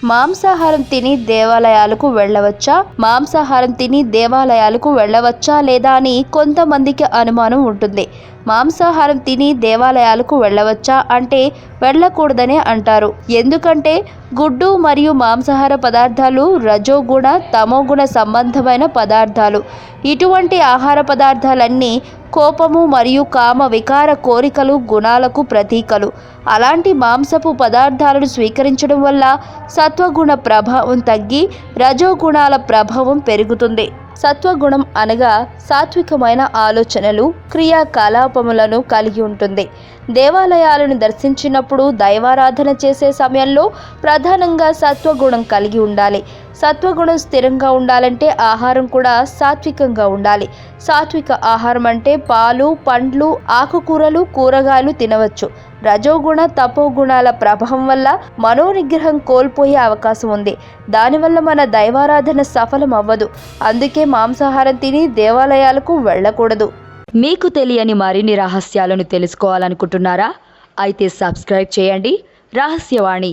మాంసాహారం తిని దేవాలయాలకు వెళ్ళవచ్చా? మాంసాహారం తిని దేవాలయాలకు వెళ్ళవచ్చా లేదా అని కొంతమందికి అనుమానం ఉంటుంది. మాంసాహారం తిని దేవాలయాలకు వెళ్ళవచ్చా అంటే వెళ్ళకూడదనే అంటారు. ఎందుకంటే గుడ్డు మరియు మాంసాహార పదార్థాలు రజోగుణ తమోగుణ సంబంధమైన పదార్థాలు. ఇటువంటి ఆహార పదార్థాలన్నీ కోపము మరియు కామ వికార కోరికలు గుణాలకు ప్రతీకలు. అలాంటి మాంసపు పదార్థాలను స్వీకరించడం వల్ల సత్వగుణ ప్రభావం తగ్గి రజోగుణాల ప్రభావం పెరుగుతుంది. సత్వగుణం అనగా సాత్వికమైన ఆలోచనలు క్రియాకలాపములను కలిగి ఉంటుంది. దేవాలయాలను దర్శించినప్పుడు దైవారాధన చేసే సమయంలో ప్రధానంగా సత్వగుణం కలిగి ఉండాలి. సత్వగుణం స్థిరంగా ఉండాలంటే ఆహారం కూడా సాత్వికంగా ఉండాలి. సాత్విక ఆహారం అంటే పాలు, పండ్లు, ఆకుకూరలు, కూరగాయలు తినవచ్చు. రజోగుణ తపోగుణాల ప్రభావం వల్ల మనోనిగ్రహం కోల్పోయే అవకాశం ఉంది. దానివల్ల మన దైవారాధన సఫలం అవ్వదు. అందుకే మాంసాహారం తిని దేవాలయాలకు వెళ్ళకూడదు. మీకు తెలియని మరిన్ని రహస్యాలను తెలుసుకోవాలనుకుంటున్నారా? అయితే సబ్స్క్రైబ్ చేయండి రహస్యవాణి.